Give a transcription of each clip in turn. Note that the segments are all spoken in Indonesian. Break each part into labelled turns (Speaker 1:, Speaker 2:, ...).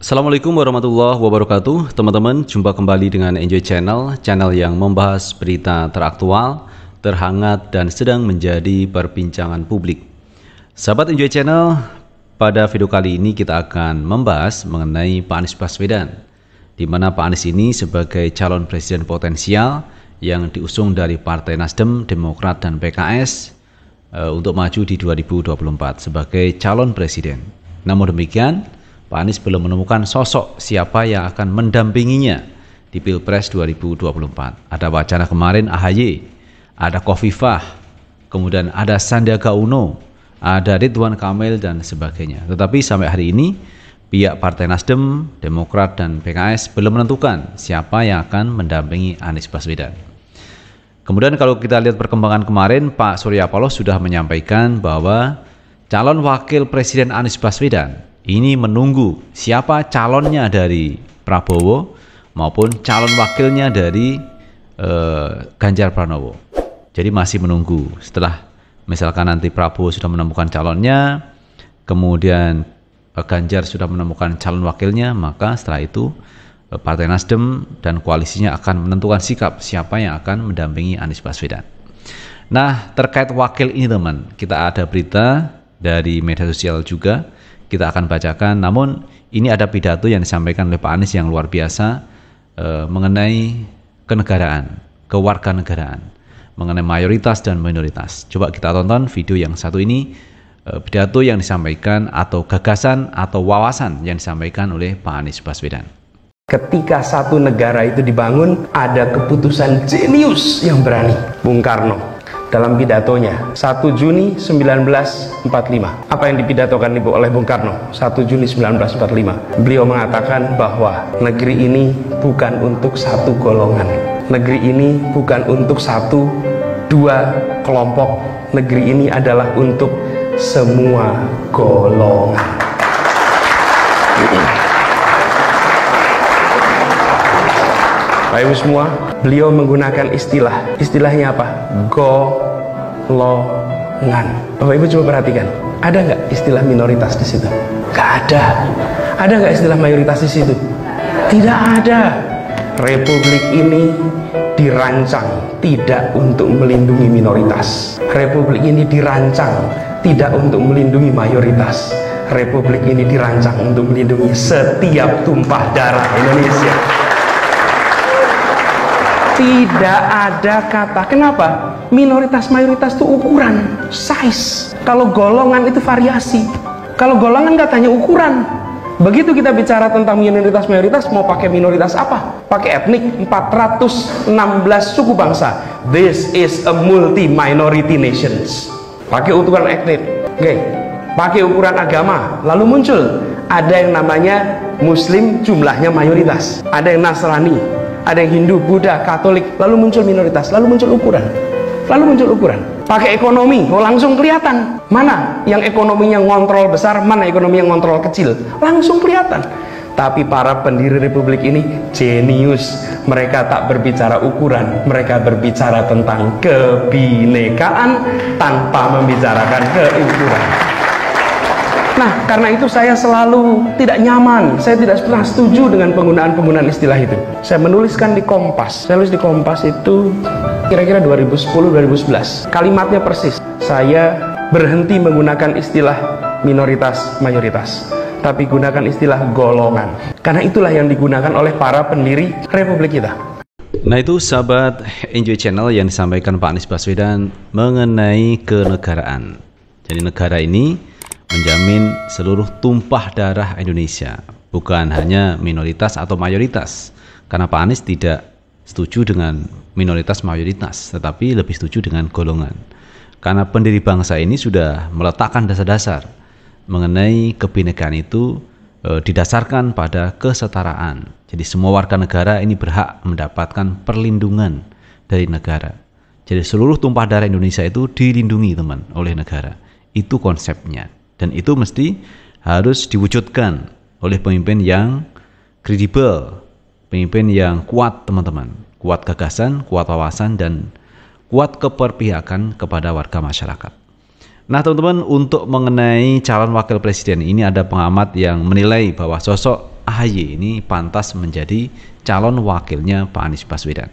Speaker 1: Assalamualaikum warahmatullahi wabarakatuh. Teman-teman, jumpa kembali dengan Enjoy Channel yang membahas berita teraktual, terhangat, dan sedang menjadi perbincangan publik. Sahabat Enjoy Channel, pada video kali ini kita akan membahas mengenai Pak Anies Baswedan, di mana Pak Anies ini sebagai calon presiden potensial yang diusung dari Partai Nasdem, Demokrat, dan PKS untuk maju di 2024 sebagai calon presiden. Namun demikian, Pak Anies belum menemukan sosok siapa yang akan mendampinginya di Pilpres 2024. Ada wacana kemarin AHY, ada Khofifah, kemudian ada Sandiaga Uno, ada Ridwan Kamil, dan sebagainya. Tetapi sampai hari ini, pihak Partai Nasdem, Demokrat, dan PKS belum menentukan siapa yang akan mendampingi Anies Baswedan. Kemudian kalau kita lihat perkembangan kemarin, Pak Surya Paloh sudah menyampaikan bahwa calon wakil presiden Anies Baswedan ini menunggu siapa calonnya dari Prabowo maupun calon wakilnya dari Ganjar Pranowo. Jadi masih menunggu. Setelah misalkan nanti Prabowo sudah menemukan calonnya, kemudian Ganjar sudah menemukan calon wakilnya, maka setelah itu Partai Nasdem dan koalisinya akan menentukan sikap siapa yang akan mendampingi Anies Baswedan. Nah, terkait wakil ini teman, kita ada berita dari media sosial juga, kita akan bacakan. Namun ini ada pidato yang disampaikan oleh Pak Anies yang luar biasa mengenai kenegaraan, kewarganegaraan, mengenai mayoritas dan minoritas. Coba kita tonton video yang satu ini, pidato yang disampaikan atau gagasan atau wawasan yang disampaikan oleh Pak Anies Baswedan.
Speaker 2: Ketika satu negara itu dibangun, ada keputusan jenius yang berani. Bung Karno dalam pidatonya 1 Juni 1945. Apa yang dipidatokan oleh Bung Karno 1 Juni 1945? Beliau mengatakan bahwa negeri ini bukan untuk satu golongan. Negeri ini bukan untuk satu, dua kelompok. Negeri ini adalah untuk semua golongan. Bapak Ibu semua, beliau menggunakan istilahnya apa? Golongan. Bapak Ibu coba perhatikan, ada nggak istilah minoritas di situ? Nggak ada. Ada nggak istilah mayoritas di situ? Tidak ada. Republik ini dirancang tidak untuk melindungi minoritas. Republik ini dirancang tidak untuk melindungi mayoritas. Republik ini dirancang untuk melindungi setiap tumpah darah Indonesia. Tidak ada kata. Kenapa? Minoritas mayoritas itu ukuran, size. Kalau golongan itu variasi. Kalau golongan katanya ukuran. Begitu kita bicara tentang minoritas mayoritas, mau pakai minoritas apa? Pakai etnik, 416 suku bangsa. This is a multi-minority nations. Pakai ukuran etnik. Oke. Pakai ukuran agama. Lalu muncul ada yang namanya Muslim, jumlahnya mayoritas. Ada yang Nasrani, ada yang Hindu, Buddha, Katolik, lalu muncul minoritas, lalu muncul ukuran. Pakai ekonomi, langsung kelihatan mana yang ekonominya ngontrol besar, mana ekonomi yang ngontrol kecil, langsung kelihatan. Tapi para pendiri republik ini jenius. Mereka tak berbicara ukuran, mereka berbicara tentang kebinekaan tanpa membicarakan keukuran. Nah, karena itu saya selalu tidak nyaman. Saya tidak pernah setuju dengan penggunaan istilah itu. Saya menuliskan di Kompas. Saya tulis di Kompas itu kira-kira 2010-2011. Kalimatnya persis. Saya berhenti menggunakan istilah minoritas, mayoritas. Tapi gunakan istilah golongan. Karena itulah yang digunakan oleh para pendiri republik kita.
Speaker 1: Nah, itu sahabat Enjoy Channel yang disampaikan Pak Anies Baswedan mengenai kenegaraan. Jadi negara ini menjamin seluruh tumpah darah Indonesia, bukan hanya minoritas atau mayoritas. Karena Pak Anies tidak setuju dengan minoritas mayoritas, tetapi lebih setuju dengan golongan. Karena pendiri bangsa ini sudah meletakkan dasar-dasar mengenai kebinekaan itu didasarkan pada kesetaraan. Jadi semua warga negara ini berhak mendapatkan perlindungan dari negara. Jadi seluruh tumpah darah Indonesia itu dilindungi teman oleh negara. Itu konsepnya. Dan itu mesti harus diwujudkan oleh pemimpin yang kredibel, pemimpin yang kuat teman-teman, kuat gagasan, kuat wawasan, dan kuat keperpihakan kepada warga masyarakat. Nah teman-teman, untuk mengenai calon wakil presiden ini ada pengamat yang menilai bahwa sosok AHY ini pantas menjadi calon wakilnya Pak Anies Baswedan.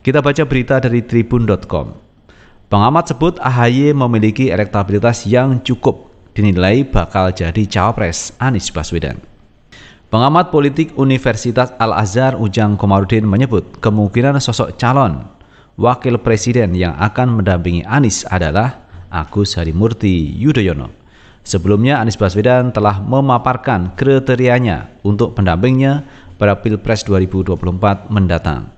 Speaker 1: Kita baca berita dari tribun.com. Pengamat sebut AHY memiliki elektabilitas yang cukup, dinilai bakal jadi cawapres Anies Baswedan. Pengamat politik Universitas Al-Azhar Ujang Komarudin menyebut kemungkinan sosok calon wakil presiden yang akan mendampingi Anies adalah Agus Harimurti Yudhoyono. Sebelumnya Anies Baswedan telah memaparkan kriterianya untuk pendampingnya pada Pilpres 2024 mendatang.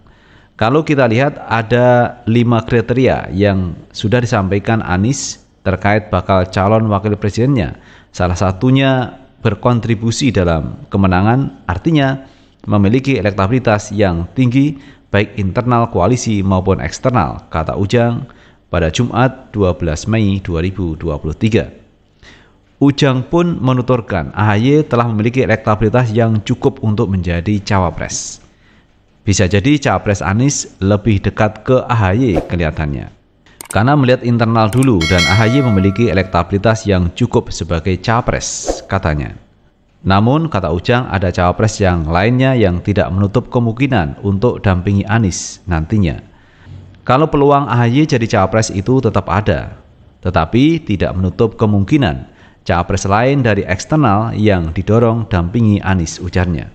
Speaker 1: Kalau kita lihat ada 5 kriteria yang sudah disampaikan Anies terkait bakal calon wakil presidennya. Salah satunya berkontribusi dalam kemenangan, artinya memiliki elektabilitas yang tinggi baik internal koalisi maupun eksternal, kata Ujang pada Jumat 12 Mei 2023. Ujang pun menuturkan AHY telah memiliki elektabilitas yang cukup untuk menjadi cawapres. Bisa jadi cawapres Anies lebih dekat ke AHY kelihatannya. Karena melihat internal dulu dan AHY memiliki elektabilitas yang cukup sebagai cawapres, katanya. Namun, kata Ujang, ada cawapres yang lainnya yang tidak menutup kemungkinan untuk dampingi Anies nantinya. Kalau peluang AHY jadi cawapres itu tetap ada, tetapi tidak menutup kemungkinan cawapres lain dari eksternal yang didorong dampingi Anies, ujarnya.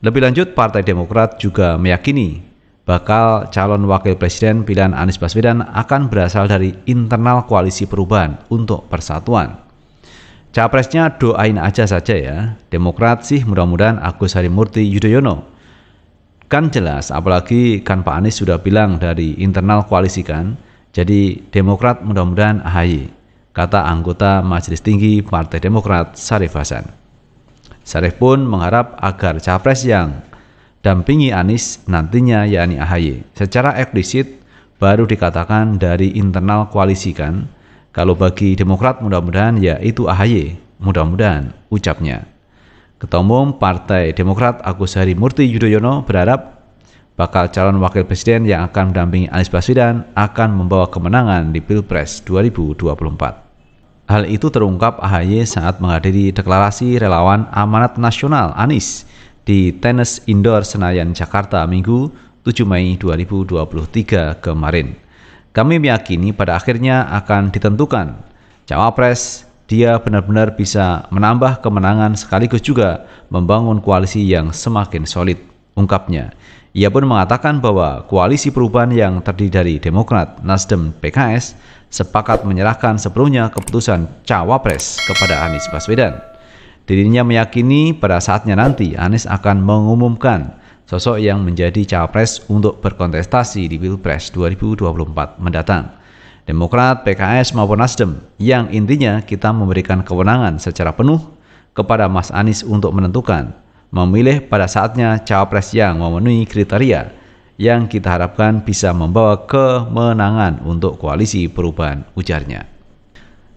Speaker 1: Lebih lanjut, Partai Demokrat juga meyakini bakal calon wakil presiden pilihan Anies Baswedan akan berasal dari internal Koalisi Perubahan untuk Persatuan. Capresnya doain aja saja ya. Demokrat sih mudah-mudahan Agus Harimurti Yudhoyono. Kan jelas, apalagi kan Pak Anies sudah bilang dari internal koalisi kan. Jadi Demokrat mudah-mudahan AHY, kata anggota Majelis Tinggi Partai Demokrat Syarif Hasan. Syarif pun mengharap agar capres yang dampingi Anies nantinya yakni AHY. Secara eksplisit baru dikatakan dari internal koalisi kan. Kalau bagi Demokrat mudah-mudahan ya itu AHY, mudah-mudahan ucapnya. Ketua Umum Partai Demokrat Agus Harimurti Yudhoyono berharap bakal calon wakil presiden yang akan mendampingi Anies Baswedan akan membawa kemenangan di Pilpres 2024. Hal itu terungkap AHY saat menghadiri deklarasi relawan amanat nasional Anies di Tenis Indoor Senayan, Jakarta, Minggu 7 Mei 2023 kemarin. Kami meyakini pada akhirnya akan ditentukan cawapres, dia benar-benar bisa menambah kemenangan sekaligus juga membangun koalisi yang semakin solid, ungkapnya. Ia pun mengatakan bahwa koalisi perubahan yang terdiri dari Demokrat, Nasdem, PKS sepakat menyerahkan sepenuhnya keputusan cawapres kepada Anies Baswedan. Dirinya meyakini pada saatnya nanti Anies akan mengumumkan sosok yang menjadi cawapres untuk berkontestasi di Pilpres 2024 mendatang. Demokrat, PKS maupun Nasdem, yang intinya kita memberikan kewenangan secara penuh kepada Mas Anies untuk menentukan, memilih pada saatnya cawapres yang memenuhi kriteria yang kita harapkan bisa membawa kemenangan untuk koalisi perubahan, ujarnya.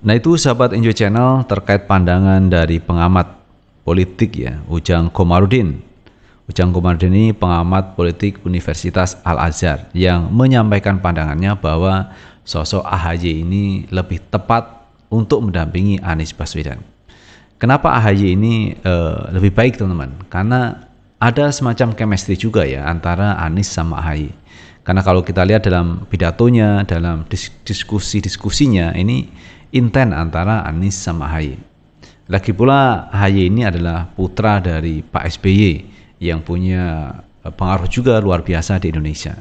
Speaker 1: Nah itu sahabat Enjoy Channel terkait pandangan dari pengamat politik ya, Ujang Komarudin. Ujang Komarudin ini pengamat politik Universitas Al-Azhar yang menyampaikan pandangannya bahwa sosok AHY ini lebih tepat untuk mendampingi Anies Baswedan. Kenapa AHY ini lebih baik teman-teman? Karena ada semacam chemistry juga ya antara Anies sama AHY. Karena kalau kita lihat dalam pidatonya, dalam diskusinya ini intens antara Anies sama AHY. Lagi pula AHY ini adalah putra dari Pak SBY yang punya pengaruh juga luar biasa di Indonesia.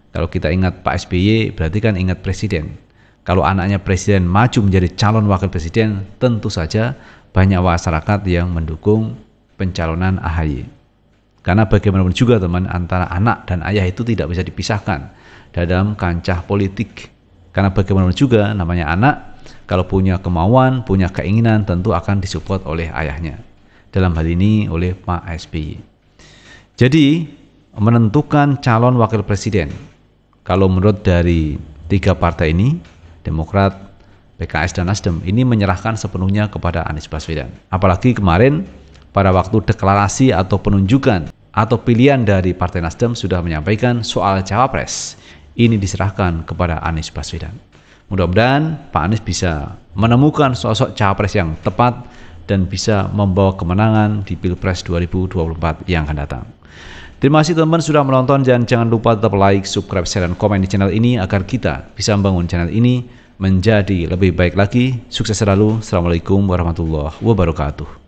Speaker 1: Kalau kita ingat Pak SBY berarti kan ingat presiden. Kalau anaknya presiden maju menjadi calon wakil presiden, tentu saja banyak masyarakat yang mendukung pencalonan AHY. Karena bagaimanapun juga teman, antara anak dan ayah itu tidak bisa dipisahkan dalam kancah politik. Karena bagaimanapun juga namanya anak, kalau punya kemauan, punya keinginan tentu akan disupport oleh ayahnya. Dalam hal ini oleh Pak SBY. Jadi menentukan calon wakil presiden, kalau menurut dari 3 partai ini, Demokrat, PKS dan Nasdem, ini menyerahkan sepenuhnya kepada Anies Baswedan. Apalagi kemarin pada waktu deklarasi atau penunjukan atau pilihan dari Partai Nasdem sudah menyampaikan soal cawapres, ini diserahkan kepada Anies Baswedan. Mudah-mudahan Pak Anies bisa menemukan sosok cawapres yang tepat dan bisa membawa kemenangan di Pilpres 2024 yang akan datang. Terima kasih teman-teman sudah menonton dan jangan lupa tetap like, subscribe, share, dan komen di channel ini agar kita bisa membangun channel ini menjadi lebih baik lagi. Sukses selalu. Assalamualaikum warahmatullahi wabarakatuh.